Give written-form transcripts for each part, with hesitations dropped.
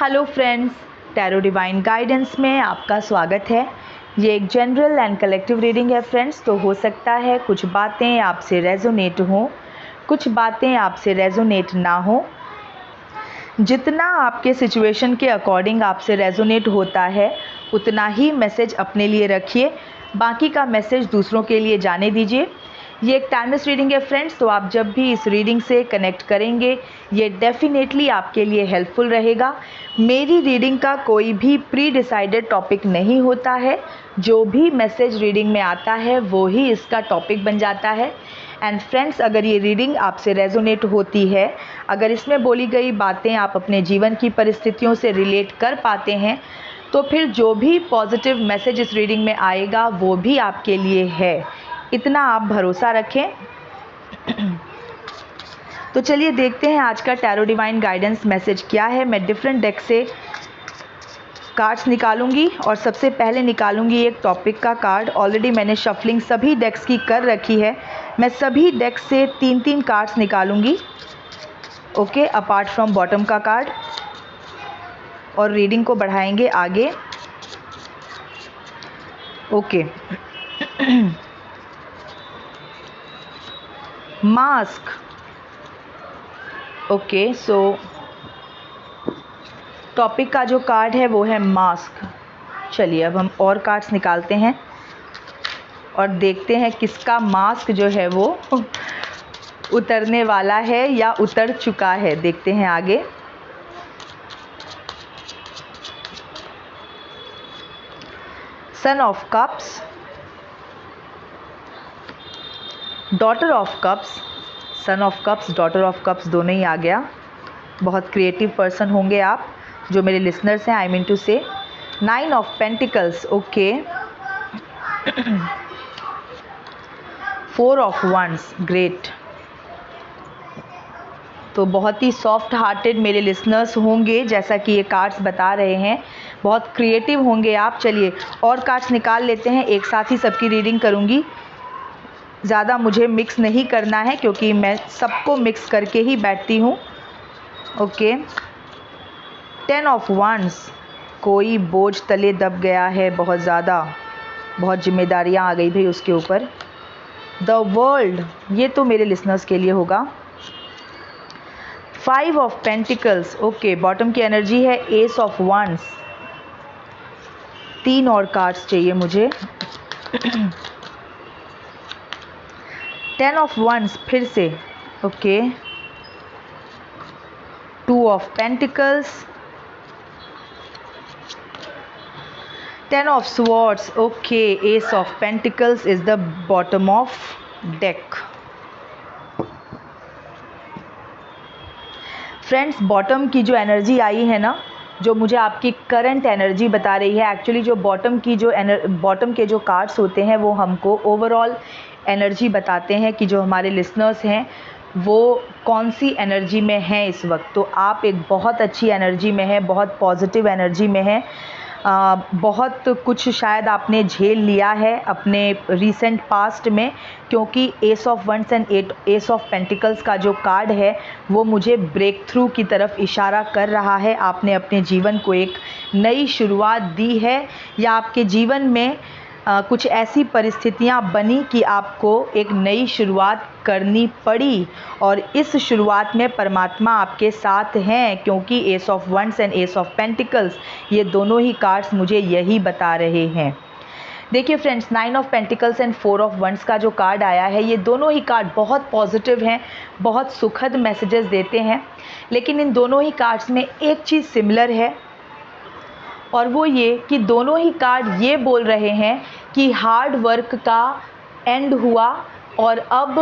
Hello friends, tarot divine guidance में आपका स्वागत है। ये एक जनरल एंड कलेक्टिव रीडिंग है फ्रेंड्स। तो हो सकता है कुछ बातें आपसे रेजोनेट हों, कुछ बातें आपसे रेजोनेट ना हो। जितना आपके सिचुएशन के अकॉर्डिंग आपसे रेजोनेट होता है उतना ही मैसेज अपने लिए रखिए, बाकी का मैसेज दूसरों के लिए जाने दीजिए। ये एक टाइमलेस रीडिंग है फ्रेंड्स, तो आप जब भी इस रीडिंग से कनेक्ट करेंगे ये डेफिनेटली आपके लिए हेल्पफुल रहेगा। मेरी रीडिंग का कोई भी प्री डिसाइडेड टॉपिक नहीं होता है, जो भी मैसेज रीडिंग में आता है वो ही इसका टॉपिक बन जाता है। एंड फ्रेंड्स, अगर ये रीडिंग आपसे रेजोनेट होती है, अगर इसमें बोली गई बातें आप अपने जीवन की परिस्थितियों से रिलेट कर पाते हैं, तो फिर जो भी पॉजिटिव मैसेज इस रीडिंग में आएगा वो भी आपके लिए है, इतना आप भरोसा रखें। तो चलिए देखते हैं आज का टैरो डिवाइन गाइडेंस मैसेज क्या है। मैं डिफरेंट डेक से कार्ड्स निकालूंगी और सबसे पहले निकालूंगी एक टॉपिक का कार्ड। ऑलरेडी मैंने शफलिंग सभी डेक्स की कर रखी है। मैं सभी डेक्स से 3-3 कार्ड्स निकालूंगी, ओके, अपार्ट फ्रॉम बॉटम का कार्ड, और रीडिंग को बढ़ाएंगे आगे। Okay. Mask, okay, so topic का जो कार्ड है वो है मास्क। चलिए अब हम और कार्ड्स निकालते हैं और देखते हैं किसका मास्क जो है वो उतरने वाला है या उतर चुका है। देखते हैं आगे। सन of cups, daughter of cups, sun of cups, daughter of cups दोनों ही आ गया। बहुत क्रिएटिव पर्सन होंगे आप जो मेरे लिसनर्स हैं, आई मीन टू से। 9 of pentacles, okay. 4 of wands, great. तो बहुत ही सॉफ्ट हार्टेड मेरे लिसनर्स होंगे, जैसा कि ये कार्ड्स बता रहे हैं। बहुत क्रिएटिव होंगे आप। चलिए और कार्ड्स निकाल लेते हैं, एक साथ ही सबकी रीडिंग करूँगी। ज़्यादा मुझे मिक्स नहीं करना है क्योंकि मैं सबको मिक्स करके ही बैठती हूँ, ओके। 10 ऑफ वंड्स, कोई बोझ तले दब गया है, बहुत ज़्यादा, बहुत जिम्मेदारियाँ आ गई भाई उसके ऊपर। द वर्ल्ड, ये तो मेरे लिसनर्स के लिए होगा। 5 ऑफ पेंटिकल्स, ओके। बॉटम की एनर्जी है एस ऑफ वंड्स। 3 और कार्ड्स चाहिए मुझे। 10 ऑफ वंड्स फिर से, okay. 2 of pentacles, 10 of swords, okay. S of pentacles is the bottom of deck. Friends, bottom की जो एनर्जी आई है ना, जो मुझे आपकी करंट एनर्जी बता रही है, एक्चुअली जो बॉटम के जो कार्ड्स होते हैं वो हमको ओवरऑल एनर्जी बताते हैं कि जो हमारे लिसनर्स हैं वो कौन सी एनर्जी में हैं इस वक्त। तो आप एक बहुत अच्छी एनर्जी में हैं, बहुत पॉजिटिव एनर्जी में हैं। बहुत कुछ शायद आपने झेल लिया है अपने रिसेंट पास्ट में, क्योंकि ace of wands and S of pentacles का जो कार्ड है वो मुझे ब्रेक थ्रू की तरफ इशारा कर रहा है। आपने अपने जीवन को एक नई शुरुआत दी है, या आपके जीवन में कुछ ऐसी परिस्थितियां बनी कि आपको एक नई शुरुआत करनी पड़ी, और इस शुरुआत में परमात्मा आपके साथ हैं, क्योंकि ace of wands and S of pentacles ये दोनों ही कार्ड्स मुझे यही बता रहे हैं। देखिए friends, 9 of pentacles and 4 of wands का जो कार्ड आया है, ये दोनों ही कार्ड बहुत पॉजिटिव हैं, बहुत सुखद मैसेजेस देते हैं। लेकिन इन दोनों ही कार्ड्स में एक चीज़ सिमिलर है, और वो ये कि दोनों ही कार्ड ये बोल रहे हैं कि हार्ड वर्क का एंड हुआ और अब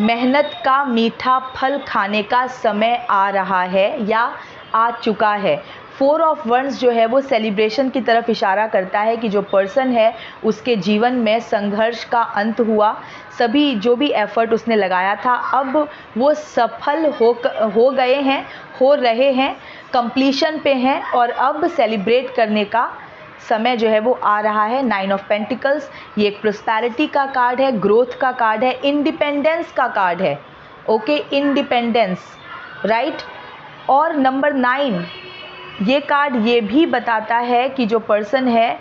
मेहनत का मीठा फल खाने का समय आ रहा है या आ चुका है। 4 ऑफ वंड्स जो है वो सेलिब्रेशन की तरफ इशारा करता है कि जो पर्सन है उसके जीवन में संघर्ष का अंत हुआ। सभी जो भी एफर्ट उसने लगाया था अब वो सफल हो गए हैं, हो रहे हैं, कंप्लीशन पे हैं, और अब सेलिब्रेट करने का समय जो है वो आ रहा है। 9 ऑफ पेंटिकल्स ये एक प्रोस्पेरिटी का कार्ड है, ग्रोथ का कार्ड है, इंडिपेंडेंस का कार्ड है, ओके। Independence, right. और नंबर 9 ये कार्ड ये भी बताता है कि जो पर्सन है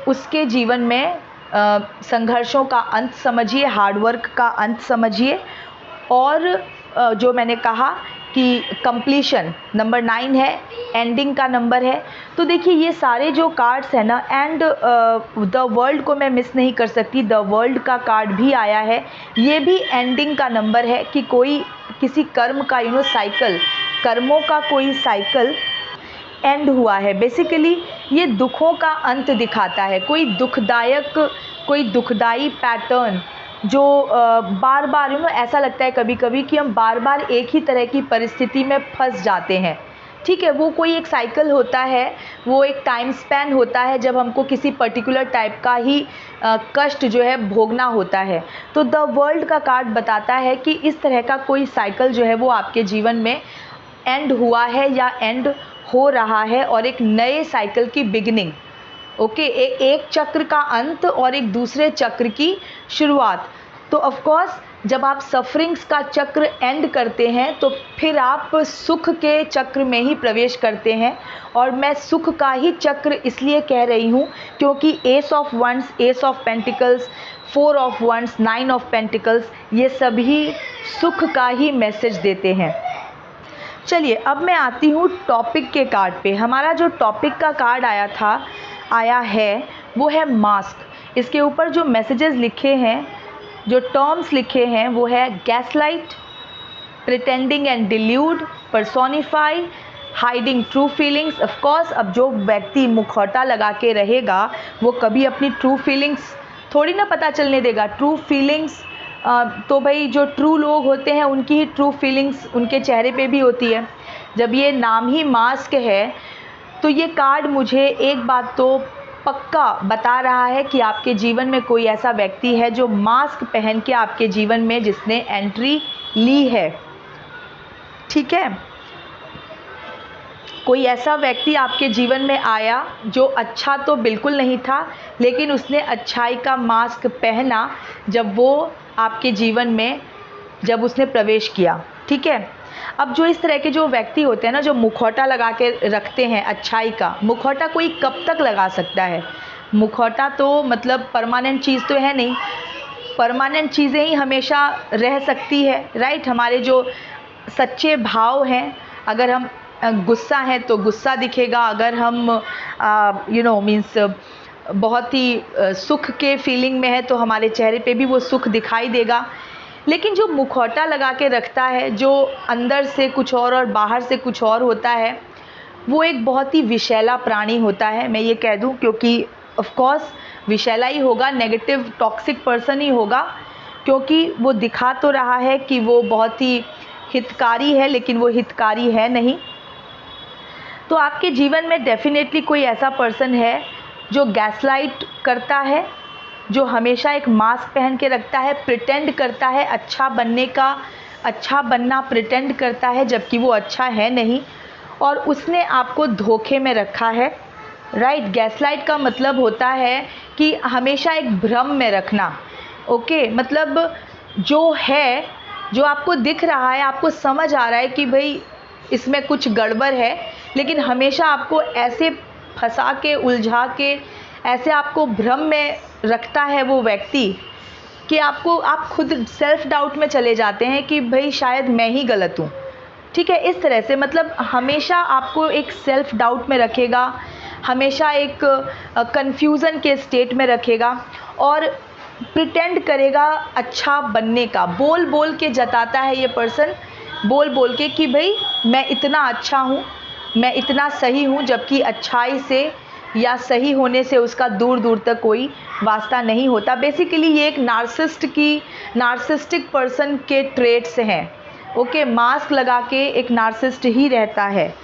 उसके जीवन में संघर्षों का अंत समझिए, हार्डवर्क का अंत समझिए, और जो मैंने कहा कि कंप्लीशन नंबर 9 है, एंडिंग का नंबर है। तो देखिए ये सारे जो कार्ड्स हैं ना, एंड द वर्ल्ड को मैं मिस नहीं कर सकती, द वर्ल्ड का कार्ड भी आया है, ये भी एंडिंग का नंबर है कि कोई किसी कर्म का साइकिल, कर्मों का कोई साइकिल एंड हुआ है। बेसिकली ये दुखों का अंत दिखाता है, कोई दुखदाई पैटर्न जो बार बार ऐसा लगता है कभी कभी कि हम बार बार एक ही तरह की परिस्थिति में फंस जाते हैं। ठीक है, वो कोई एक साइकिल होता है, वो एक टाइम स्पैन होता है जब हमको किसी पर्टिकुलर टाइप का ही कष्ट जो है भोगना होता है। तो द वर्ल्ड का कार्ड बताता है कि इस तरह का कोई साइकिल जो है वो आपके जीवन में एंड हुआ है या एंड हो रहा है, और एक नए साइकिल की बिगिनिंग। ओके, एक चक्र का अंत और एक दूसरे चक्र की शुरुआत। तो ऑफ कोर्स जब आप सफरिंग्स का चक्र एंड करते हैं तो फिर आप सुख के चक्र में ही प्रवेश करते हैं, और मैं सुख का ही चक्र इसलिए कह रही हूँ क्योंकि ace of wands, ace of pentacles, 4 of wands, 9 of pentacles, ये सभी सुख का ही मैसेज देते हैं। चलिए अब मैं आती हूँ टॉपिक के कार्ड पे। हमारा जो टॉपिक का कार्ड आया है वो है मास्क। इसके ऊपर जो मैसेजेस लिखे हैं, जो टर्म्स लिखे हैं वो है gaslight, pretending and delude, personify, hiding true feelings. Of course अब जो व्यक्ति मुखौटा लगा के रहेगा वो कभी अपनी ट्रू फीलिंग्स थोड़ी ना पता चलने देगा। ट्रू फीलिंग्स तो भाई जो ट्रू लोग होते हैं उनकी ही ट्रू फीलिंग्स उनके चेहरे पे भी होती है। जब ये नाम ही मास्क है तो ये कार्ड मुझे एक बात तो पक्का बता रहा है कि आपके जीवन में कोई ऐसा व्यक्ति है जो मास्क पहन के आपके जीवन में जिसने एंट्री ली है। ठीक है, कोई ऐसा व्यक्ति आपके जीवन में आया जो अच्छा तो बिल्कुल नहीं था, लेकिन उसने अच्छाई का मास्क पहना जब वो आपके जीवन में जब उसने प्रवेश किया। ठीक है, अब जो इस तरह के जो व्यक्ति होते हैं ना, जो मुखौटा लगा के रखते हैं अच्छाई का, मुखौटा कोई कब तक लगा सकता है? मुखौटा तो मतलब परमानेंट चीज़ तो है नहीं, परमानेंट चीज़ें ही हमेशा रह सकती है, राइट। हमारे जो सच्चे भाव हैं, अगर हम गुस्सा हैं तो गुस्सा दिखेगा, अगर हम मीन्स बहुत ही सुख के फीलिंग में है तो हमारे चेहरे पे भी वो सुख दिखाई देगा। लेकिन जो मुखौटा लगा के रखता है, जो अंदर से कुछ और बाहर से कुछ और होता है, वो एक बहुत ही विषैला प्राणी होता है। मैं ये कह दूं क्योंकि ऑफ कोर्स विषैला ही होगा, नेगेटिव टॉक्सिक पर्सन ही होगा, क्योंकि वो दिखा तो रहा है कि वो बहुत ही हितकारी है, लेकिन वो हितकारी है नहीं। तो आपके जीवन में डेफिनेटली कोई ऐसा पर्सन है जो गैसलाइट करता है, जो हमेशा एक मास्क पहन के रखता है, प्रिटेंड करता है अच्छा बनना प्रिटेंड करता है जबकि वो अच्छा है नहीं, और उसने आपको धोखे में रखा है, राइट। गैसलाइट का मतलब होता है कि हमेशा एक भ्रम में रखना। ओके, मतलब जो है, जो आपको दिख रहा है, आपको समझ आ रहा है कि भाई इसमें कुछ गड़बड़ है, लेकिन हमेशा आपको ऐसे फंसा के, उलझा के, ऐसे आपको भ्रम में रखता है वो व्यक्ति कि आप खुद सेल्फ डाउट में चले जाते हैं कि भाई शायद मैं ही गलत हूँ। ठीक है, इस तरह से मतलब हमेशा आपको एक सेल्फ डाउट में रखेगा, हमेशा एक कंफ्यूजन के स्टेट में रखेगा, और प्रिटेंड करेगा अच्छा बनने का, बोल बोल के जताता है ये पर्सन, बोल बोल के कि भाई मैं इतना अच्छा हूँ, मैं इतना सही हूँ, जबकि अच्छाई से या सही होने से उसका दूर दूर तक कोई वास्ता नहीं होता। बेसिकली ये एक नार्सिस्टिक पर्सन के ट्रेट्स हैं। ओके, मास्क लगा के एक नार्सिस्ट ही रहता है।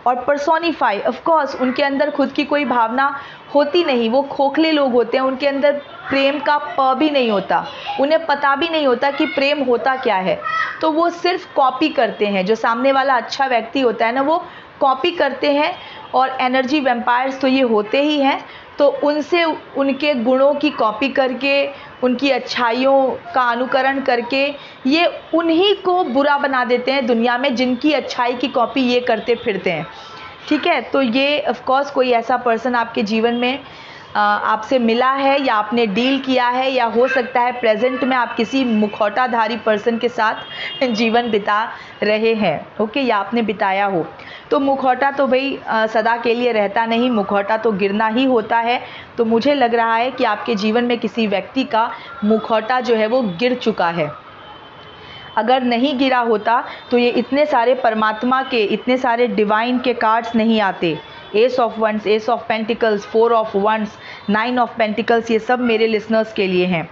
और पर्सोनिफाई, ऑफ कोर्स उनके अंदर खुद की कोई भावना होती नहीं, वो खोखले लोग होते हैं, उनके अंदर प्रेम का प भी नहीं होता, उन्हें पता भी नहीं होता कि प्रेम होता क्या है। तो वो सिर्फ कॉपी करते हैं, जो सामने वाला अच्छा व्यक्ति होता है ना, वो कॉपी करते हैं। और एनर्जी वैम्पायर्स तो ये होते ही हैं, तो उनसे उनके गुणों की कॉपी करके, उनकी अच्छाइयों का अनुकरण करके ये उन्हीं को बुरा बना देते हैं दुनिया में, जिनकी अच्छाई की कॉपी ये करते फिरते हैं। ठीक है, तो ये ऑफ कोर्स कोई ऐसा पर्सन आपके जीवन में आपसे मिला है या आपने डील किया है, या हो सकता है प्रेजेंट में आप किसी मुखौटाधारी पर्सन के साथ जीवन बिता रहे हैं, ओके, या आपने बिताया हो। तो मुखौटा तो भाई सदा के लिए रहता नहीं, मुखौटा तो गिरना ही होता है। तो मुझे लग रहा है कि आपके जीवन में किसी व्यक्ति का मुखौटा जो है वो गिर चुका है। अगर नहीं गिरा होता तो ये इतने सारे परमात्मा के, इतने सारे डिवाइन के कार्ड्स नहीं आते। Ace of wands, ace of pentacles, 4 of wands, 9 of pentacles, ये सब मेरे लिसनर्स के लिए हैं।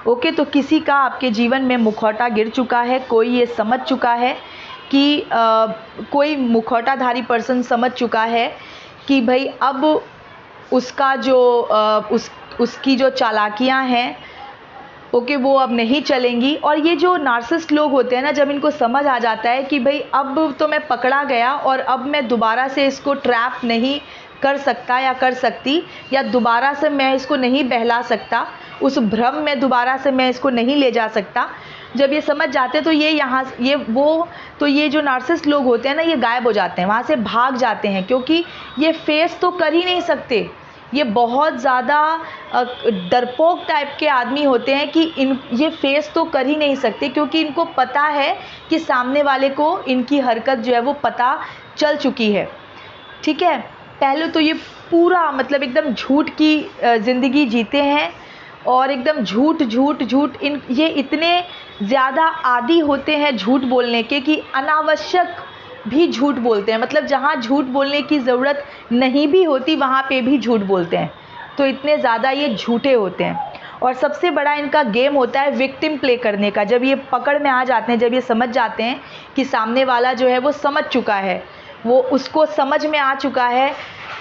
ओके, तो किसी का आपके जीवन में मुखौटा गिर चुका है, कोई ये समझ चुका है कि कोई मुखौटाधारी पर्सन समझ चुका है कि भाई अब उसका जो उसकी जो चालाकियां हैं, ओके, वो अब नहीं चलेंगी। और ये जो नार्सिसिस्ट लोग होते हैं ना, जब इनको समझ आ जाता है कि भाई अब तो मैं पकड़ा गया और अब मैं दोबारा से इसको ट्रैप नहीं कर सकता या कर सकती, या दोबारा से मैं इसको नहीं बहला सकता, उस भ्रम में दोबारा से मैं इसको नहीं ले जा सकता, जब ये समझ जाते हैं तो ये जो नार्सिसिस्ट लोग होते हैं ना, ये गायब हो जाते हैं, वहाँ से भाग जाते हैं, क्योंकि ये फेस तो कर ही नहीं सकते। ये बहुत ज़्यादा डरपोक टाइप के आदमी होते हैं कि ये फेस तो कर ही नहीं सकते, क्योंकि इनको पता है कि सामने वाले को इनकी हरकत जो है वो पता चल चुकी है। ठीक है, पहले तो ये पूरा मतलब एकदम झूठ की ज़िंदगी जीते हैं, और एकदम झूठ ये इतने ज़्यादा आदी होते हैं झूठ बोलने के कि अनावश्यक भी झूठ बोलते हैं। मतलब जहाँ झूठ बोलने की ज़रूरत नहीं भी होती वहाँ पे भी झूठ बोलते हैं। तो इतने ज़्यादा ये झूठे होते हैं। और सबसे बड़ा इनका गेम होता है विक्टिम प्ले करने का। जब ये पकड़ में आ जाते हैं, जब ये समझ जाते हैं कि सामने वाला जो है वो समझ चुका है, वो उसको समझ में आ चुका है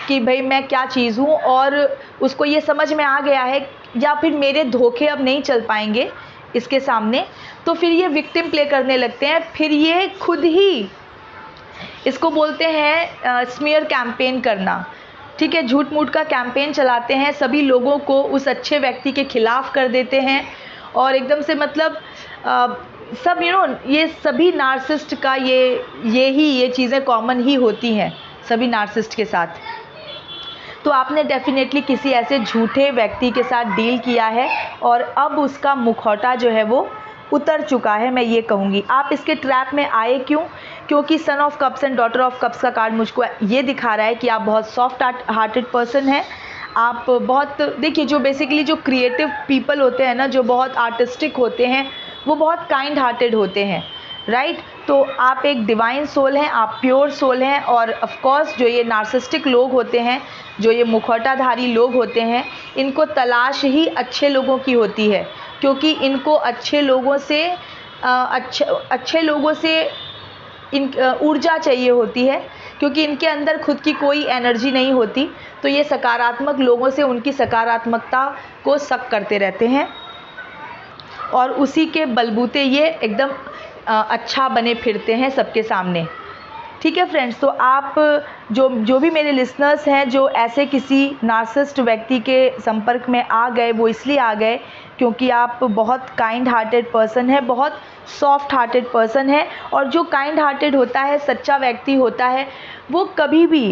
कि भाई मैं क्या चीज़ हूँ, और उसको ये समझ में आ गया है या फिर मेरे धोखे अब नहीं चल पाएंगे इसके सामने, तो फिर ये विक्टिम प्ले करने लगते हैं। फिर ये खुद ही, इसको बोलते हैं स्मीयर कैंपेन करना। ठीक है, झूठ मूठ का कैंपेन चलाते हैं, सभी लोगों को उस अच्छे व्यक्ति के खिलाफ कर देते हैं, और एकदम से मतलब सब ये सभी नार्सिसिस्ट का ये चीज़ें कॉमन ही होती हैं सभी नार्सिसिस्ट के साथ। तो आपने डेफिनेटली किसी ऐसे झूठे व्यक्ति के साथ डील किया है, और अब उसका मुखौटा जो है वो उतर चुका है, मैं ये कहूँगी। आप इसके ट्रैप में आए क्यों? क्योंकि सन of cups and daughter of cups का कार्ड मुझको ये दिखा रहा है कि आप बहुत सॉफ्ट हार्टेड पर्सन हैं। आप बहुत, देखिए, जो बेसिकली जो क्रिएटिव पीपल होते हैं ना, जो बहुत आर्टिस्टिक होते हैं, वो बहुत काइंड हार्टेड होते हैं, राइट। तो आप एक डिवाइन सोल हैं, आप प्योर सोल हैं। और ऑफ कोर्स जो ये नार्सिसिस्टिक लोग होते हैं, जो ये मुखौटाधारी लोग होते हैं, इनको तलाश ही अच्छे लोगों की होती है, क्योंकि इनको अच्छे लोगों से ऊर्जा चाहिए होती है, क्योंकि इनके अंदर खुद की कोई एनर्जी नहीं होती। तो ये सकारात्मक लोगों से उनकी सकारात्मकता को सक करते रहते हैं, और उसी के बलबूते ये एकदम अच्छा बने फिरते हैं सबके सामने। ठीक है फ्रेंड्स, तो आप जो भी मेरे लिसनर्स हैं जो ऐसे किसी नार्सिसिस्ट व्यक्ति के संपर्क में आ गए, वो इसलिए आ गए क्योंकि आप बहुत काइंड हार्टेड पर्सन है, बहुत सॉफ्ट हार्टेड पर्सन है। और जो काइंड हार्टेड होता है, सच्चा व्यक्ति होता है, वो कभी भी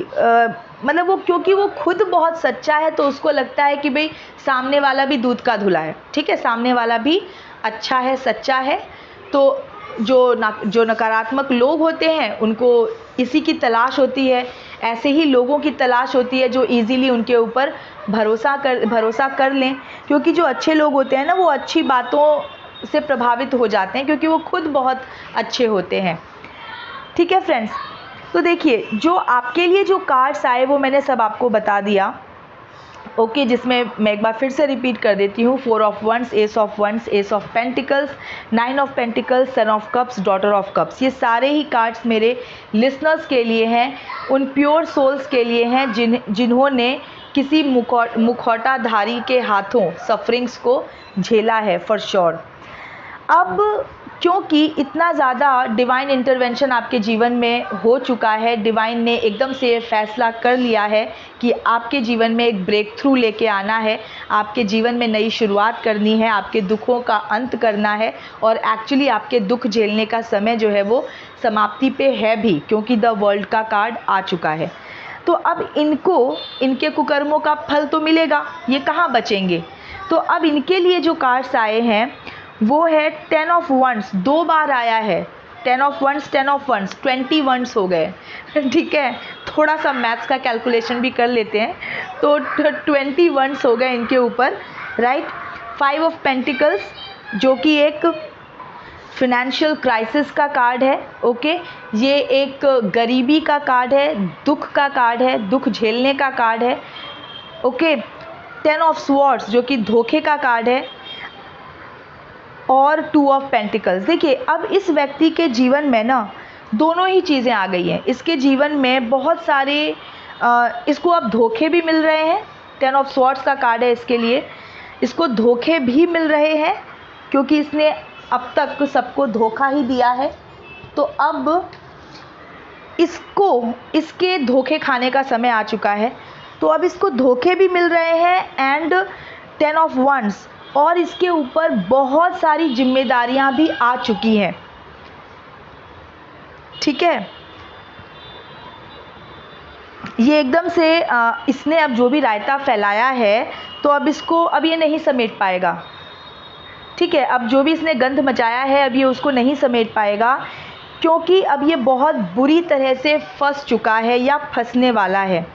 मतलब वो, क्योंकि वो खुद बहुत सच्चा है, तो उसको लगता है कि भाई सामने वाला भी दूध का धुला है। ठीक है, सामने वाला भी अच्छा है, सच्चा है। तो जो नकारात्मक लोग होते हैं, उनको इसी की तलाश होती है, ऐसे ही लोगों की तलाश होती है जो इजीली उनके ऊपर भरोसा कर लें। क्योंकि जो अच्छे लोग होते हैं ना, वो अच्छी बातों से प्रभावित हो जाते हैं, क्योंकि वो खुद बहुत अच्छे होते हैं। ठीक है फ्रेंड्स, तो देखिए, जो आपके लिए जो कार्ड्स आए वो मैंने सब आपको बता दिया, ओके, जिसमें मैं एक बार फिर से रिपीट कर देती हूँ। 4 of wands, ace of pentacles, 9 of pentacles, son of cups, daughter of cups. ये सारे ही कार्ड्स मेरे लिसनर्स के लिए हैं, उन प्योर सोल्स के लिए हैं जिन्होंने किसी मुखौटाधारी के हाथों सफरिंग्स को झेला है, फॉर श्योर। अब क्योंकि इतना ज़्यादा डिवाइन इंटरवेंशन आपके जीवन में हो चुका है, डिवाइन ने एकदम से फैसला कर लिया है कि आपके जीवन में एक ब्रेक थ्रू लेके आना है, आपके जीवन में नई शुरुआत करनी है, आपके दुखों का अंत करना है, और एक्चुअली आपके दुख झेलने का समय जो है वो समाप्ति पे है भी, क्योंकि द वर्ल्ड का कार्ड आ चुका है। तो अब इनको इनके कुकर्मों का फल तो मिलेगा, ये कहाँ बचेंगे। तो अब इनके लिए जो कार्ड्स आए हैं वो है 10 ऑफ वंस, 2 बार आया है 10 of wands 10 of wands, 20 wands हो गए। ठीक है, थोड़ा सा मैथ्स का कैलकुलेशन भी कर लेते हैं, तो 20 वंस हो गए इनके ऊपर, राइट। 5 ऑफ पेंटिकल्स जो कि एक फिनेंशियल क्राइसिस का कार्ड है, ओके। ये एक गरीबी का कार्ड है, दुख का कार्ड है, दुख झेलने का कार्ड है, ओके। 10 ऑफ स्वॉर्ड्स जो कि धोखे का कार्ड है, और 2 ऑफ पेंटिकल्स। देखिए अब इस व्यक्ति के जीवन में ना दोनों ही चीज़ें आ गई हैं। इसके जीवन में बहुत सारे इसको अब धोखे भी मिल रहे हैं, 10 ऑफ स्वॉर्ड्स का कार्ड है इसके लिए, इसको धोखे भी मिल रहे हैं क्योंकि इसने अब तक सबको धोखा ही दिया है। तो अब इसको इसके धोखे खाने का समय आ चुका है, तो अब इसको धोखे भी मिल रहे हैं एंड 10 ऑफ वंस, और इसके ऊपर बहुत सारी जिम्मेदारियां भी आ चुकी हैं, ठीक है। ये एकदम से इसने अब जो भी रायता फैलाया है तो अब इसको अब ये नहीं समेट पाएगा, ठीक है। अब जो भी इसने गंध मचाया है अब ये उसको नहीं समेट पाएगा, क्योंकि अब ये बहुत बुरी तरह से फंस चुका है या फंसने वाला है।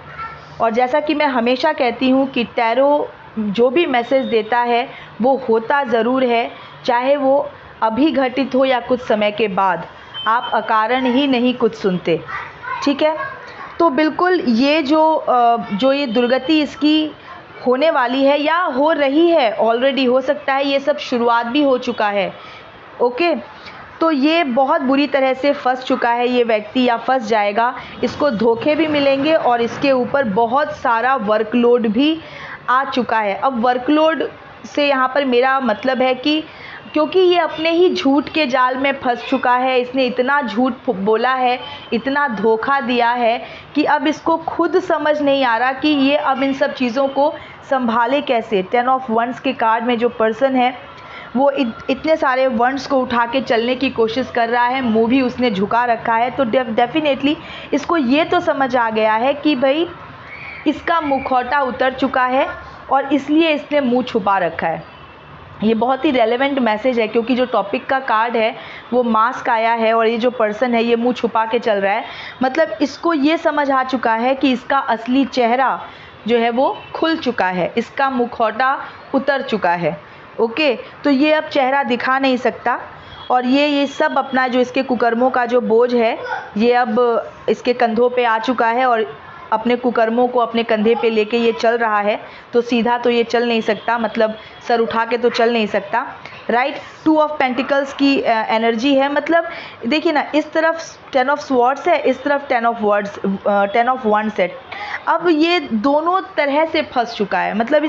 और जैसा कि मैं हमेशा कहती हूँ कि टैरो जो भी मैसेज देता है वो होता ज़रूर है, चाहे वो अभी घटित हो या कुछ समय के बाद, आप अकारण ही नहीं कुछ सुनते, ठीक है। तो बिल्कुल ये जो ये दुर्गति इसकी होने वाली है या हो रही है ऑलरेडी, हो सकता है ये सब शुरुआत भी हो चुका है, ओके। तो ये बहुत बुरी तरह से फंस चुका है ये व्यक्ति या फंस जाएगा, इसको धोखे भी मिलेंगे और इसके ऊपर बहुत सारा वर्कलोड भी आ चुका है। अब वर्कलोड से यहाँ पर मेरा मतलब है कि क्योंकि ये अपने ही झूठ के जाल में फंस चुका है, इसने इतना झूठ बोला है, इतना धोखा दिया है कि अब इसको खुद समझ नहीं आ रहा कि ये अब इन सब चीज़ों को संभाले कैसे। 10 ऑफ वंस के कार्ड में जो पर्सन है वो इतने सारे वंस को उठा के चलने की कोशिश कर रहा है, मुँह भी उसने झुका रखा है, तो डेफिनेटली इसको ये तो समझ आ गया है कि भाई इसका मुखौटा उतर चुका है और इसलिए इसने मुंह छुपा रखा है। ये बहुत ही रेलेवेंट मैसेज है क्योंकि जो टॉपिक का कार्ड है वो मास्क आया है और ये जो पर्सन है ये मुंह छुपा के चल रहा है, मतलब इसको ये समझ आ चुका है कि इसका असली चेहरा जो है वो खुल चुका है, इसका मुखौटा उतर चुका है, ओके। तो ये अब चेहरा दिखा नहीं सकता और ये सब अपना जो इसके कुकर्मों का जो बोझ है ये अब इसके कंधों पे आ चुका है और अपने कुकर्मों को अपने कंधे पे लेके ये चल रहा है। तो सीधा तो ये चल नहीं सकता, मतलब सर उठा के तो चल नहीं सकता, राइट। 2 ऑफ पेंटिकल्स की एनर्जी है, मतलब देखिए ना, इस तरफ 10 ऑफ स्वॉर्ड्स है, इस तरफ 10 ऑफ वंस है। अब ये दोनों तरह से फंस चुका है, मतलब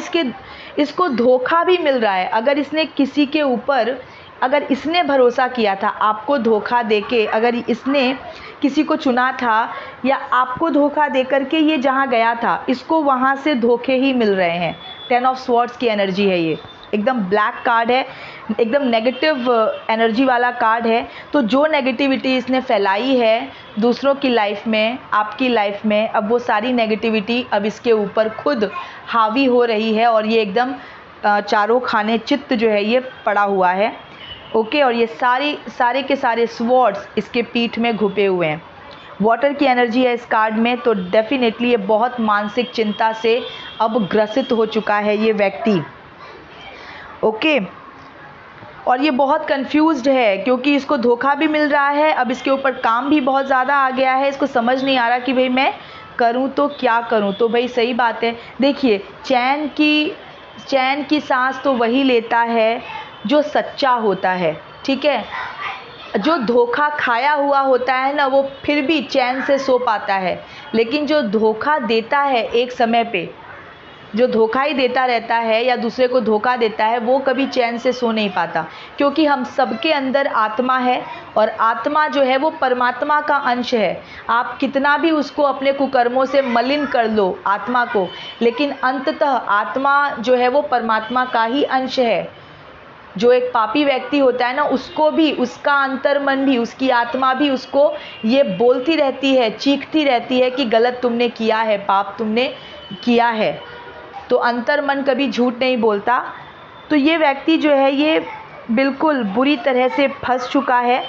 इसको धोखा भी मिल रहा है। अगर इसने किसी के ऊपर, अगर इसने भरोसा किया था आपको धोखा देके, अगर इसने किसी को चुना था या आपको धोखा दे करके ये जहाँ गया था, इसको वहाँ से धोखे ही मिल रहे हैं। 10 ऑफ स्वॉर्ड्स की एनर्जी है, ये एकदम ब्लैक कार्ड है, एकदम नेगेटिव एनर्जी वाला कार्ड है। तो जो नेगेटिविटी इसने फैलाई है दूसरों की लाइफ में, आपकी लाइफ में, अब वो सारी नेगेटिविटी अब इसके ऊपर खुद हावी हो रही है और ये एकदम चारों खाने चित्त जो है ये पड़ा हुआ है, ओके। और ये सारे के सारे स्वॉर्ड्स इसके पीठ में घुपे हुए हैं। वाटर की एनर्जी है इस कार्ड में, तो डेफिनेटली ये बहुत मानसिक चिंता से अब ग्रसित हो चुका है ये व्यक्ति, ओके। और ये बहुत कंफ्यूज्ड है क्योंकि इसको धोखा भी मिल रहा है, अब इसके ऊपर काम भी बहुत ज़्यादा आ गया है, इसको समझ नहीं आ रहा कि भाई मैं करूं तो क्या करूं। तो भाई सही बात है, देखिए चैन की सांस तो वही लेता है जो सच्चा होता है, ठीक है। जो धोखा खाया हुआ होता है ना वो फिर भी चैन से सो पाता है, लेकिन जो धोखा देता है एक समय पे, जो धोखा ही देता रहता है या दूसरे को धोखा देता है, वो कभी चैन से सो नहीं पाता, क्योंकि हम सबके अंदर आत्मा है और आत्मा जो है वो परमात्मा का अंश है। आप कितना भी उसको अपने कुकर्मों से मलिन कर लो आत्मा को, लेकिन अंततः आत्मा जो है वो परमात्मा का ही अंश है, जो एक पापी व्यक्ति होता है ना, उसको भी, उसका अंतर्मन भी, उसकी आत्मा भी उसको ये बोलती रहती है, चीखती रहती है कि गलत तुमने किया है, पाप तुमने किया है। तो अंतर्मन कभी झूठ नहीं बोलता। तो ये व्यक्ति जो है ये बिल्कुल बुरी तरह से फंस चुका है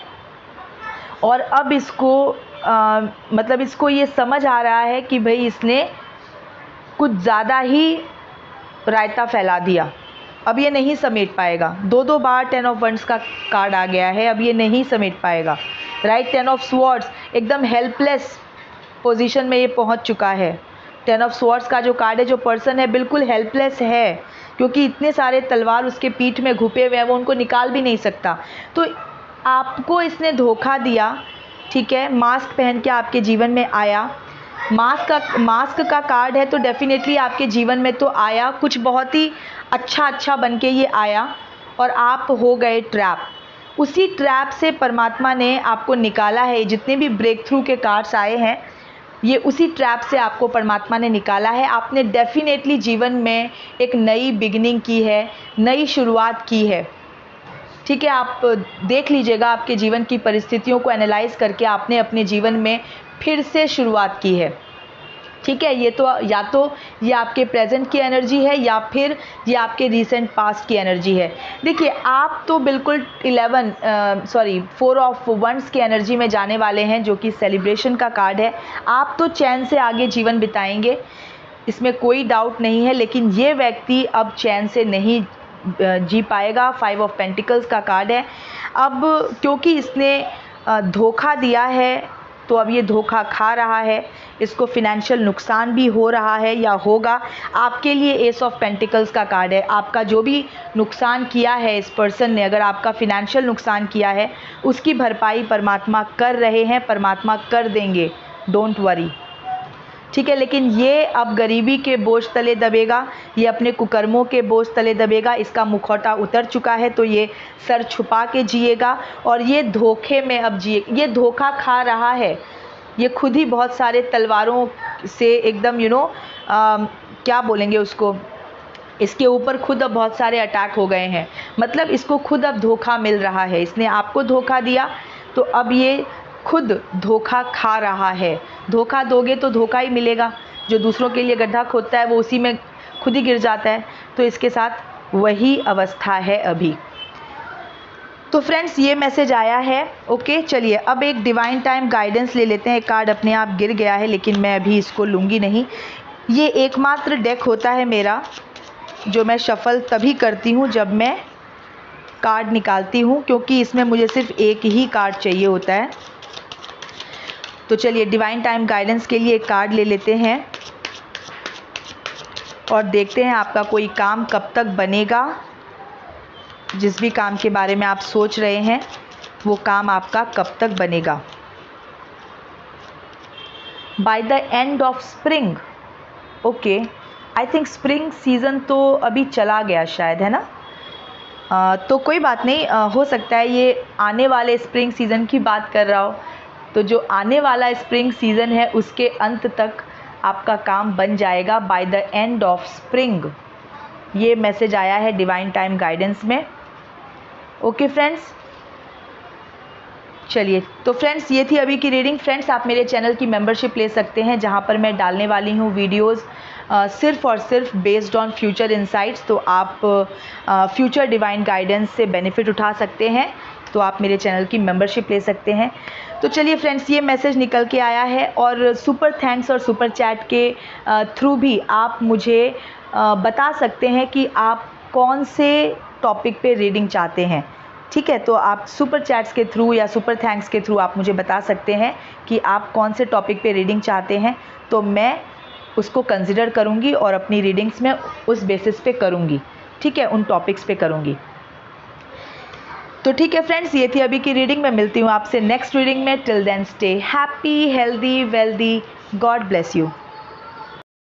और अब इसको मतलब इसको ये समझ आ रहा है कि भाई इसने कुछ ज़्यादा ही रायता फैला दिया, अब ये नहीं समेट पाएगा। दो बार 10 ऑफ वंड्स का कार्ड आ गया है, अब ये नहीं समेट पाएगा। राइट, 10 ऑफ स्वॉर्ड्स, एकदम हेल्पलेस पोजीशन में ये पहुंच चुका है। 10 ऑफ स्वॉर्ड्स का जो कार्ड है, जो पर्सन है बिल्कुल हेल्पलेस है, क्योंकि इतने सारे तलवार उसके पीठ में घुपे हुए हैं, वो उनको निकाल भी नहीं सकता। तो आपको इसने धोखा दिया, ठीक है। मास्क पहन के आपके जीवन में आया, मास्क का कार्ड है, तो डेफिनेटली आपके जीवन में तो आया, कुछ बहुत ही अच्छा बन के ये आया और आप हो गए ट्रैप। उसी ट्रैप से परमात्मा ने आपको निकाला है। जितने भी ब्रेक थ्रू के कार्ड्स आए हैं, ये उसी ट्रैप से आपको परमात्मा ने निकाला है। आपने डेफिनेटली जीवन में एक नई बिगिनिंग की है, नई शुरुआत की है, ठीक है। आप देख लीजिएगा आपके जीवन की परिस्थितियों को एनालाइज करके आपने अपने जीवन में फिर से शुरुआत की है, ठीक है। ये तो या तो ये आपके प्रेजेंट की एनर्जी है या फिर ये आपके रीसेंट पास्ट की एनर्जी है। देखिए, आप तो बिल्कुल 4 ऑफ वंड्स की एनर्जी में जाने वाले हैं, जो कि सेलिब्रेशन का कार्ड है। आप तो चैन से आगे जीवन बिताएंगे, इसमें कोई डाउट नहीं है, लेकिन ये व्यक्ति अब चैन से नहीं जी पाएगा। 5 ऑफ पेंटिकल्स का कार्ड है। अब क्योंकि इसने धोखा दिया है, तो अब ये धोखा खा रहा है, इसको फिनेंशियल नुकसान भी हो रहा है या होगा। आपके लिए एस ऑफ पेंटिकल्स का कार्ड है। आपका जो भी नुकसान किया है इस पर्सन ने, अगर आपका फिनेंशियल नुकसान किया है, उसकी भरपाई परमात्मा कर रहे हैं, परमात्मा कर देंगे, डोंट वरी, ठीक है। लेकिन ये अब गरीबी के बोझ तले दबेगा, ये अपने कुकर्मों के बोझ तले दबेगा। इसका मुखौटा उतर चुका है, तो ये सर छुपा के जिएगा और ये धोखे में अब जिए। ये धोखा खा रहा है, ये खुद ही बहुत सारे तलवारों से एकदम क्या बोलेंगे उसको, इसके ऊपर खुद अब बहुत सारे अटैक हो गए हैं। मतलब इसको खुद अब धोखा मिल रहा है। इसने आपको धोखा दिया, तो अब ये खुद धोखा खा रहा है। धोखा दोगे तो धोखा ही मिलेगा। जो दूसरों के लिए गड्ढा खोदता है वो उसी में खुद ही गिर जाता है। तो इसके साथ वही अवस्था है अभी। तो फ्रेंड्स, ये मैसेज आया है। ओके, चलिए अब एक डिवाइन टाइम गाइडेंस ले लेते हैं। एक कार्ड अपने आप गिर गया है, लेकिन मैं अभी इसको लूँगी नहीं। ये एकमात्र डेक होता है मेरा जो मैं शफल तभी करती हूँ जब मैं कार्ड निकालती हूँ, क्योंकि इसमें मुझे सिर्फ एक ही कार्ड चाहिए होता है। तो चलिए डिवाइन टाइम गाइडेंस के लिए एक कार्ड ले लेते हैं और देखते हैं आपका कोई काम कब तक बनेगा। जिस भी काम के बारे में आप सोच रहे हैं, वो काम आपका कब तक बनेगा। By the end of spring. Okay, I think spring season तो अभी चला गया शायद, है ना। तो कोई बात नहीं, हो सकता है ये आने वाले स्प्रिंग सीज़न की बात कर रहा हो। तो जो आने वाला स्प्रिंग सीज़न है उसके अंत तक आपका काम बन जाएगा। By the end of spring, ये मैसेज आया है डिवाइन टाइम गाइडेंस में। ओके फ्रेंड्स, चलिए तो फ्रेंड्स, ये थी अभी की रीडिंग। फ्रेंड्स, आप मेरे चैनल की मेंबरशिप ले सकते हैं, जहां पर मैं डालने वाली हूं वीडियोस सिर्फ़ और सिर्फ बेस्ड ऑन फ्यूचर इनसाइट्स। तो आप फ्यूचर डिवाइन गाइडेंस से बेनिफिट उठा सकते हैं, तो आप मेरे चैनल की मेंबरशिप ले सकते हैं। तो चलिए फ्रेंड्स, ये मैसेज निकल के आया है और सुपर थैंक्स और सुपर चैट के थ्रू भी आप मुझे बता सकते हैं कि आप कौन से टॉपिक पे रीडिंग चाहते हैं, ठीक है। तो आप सुपर चैट्स के थ्रू या सुपर थैंक्स के थ्रू आप मुझे बता सकते हैं कि आप कौन से टॉपिक पे रीडिंग चाहते हैं, तो मैं उसको कंसिडर करूँगी और अपनी रीडिंग्स में उस बेसिस पे करूँगी, ठीक है, उन टॉपिक्स पे करूँगी। तो ठीक है फ्रेंड्स, ये थी अभी की रीडिंग। मैं मिलती हूँ आपसे नेक्स्ट रीडिंग में। Till then stay happy, healthy, wealthy. God bless you.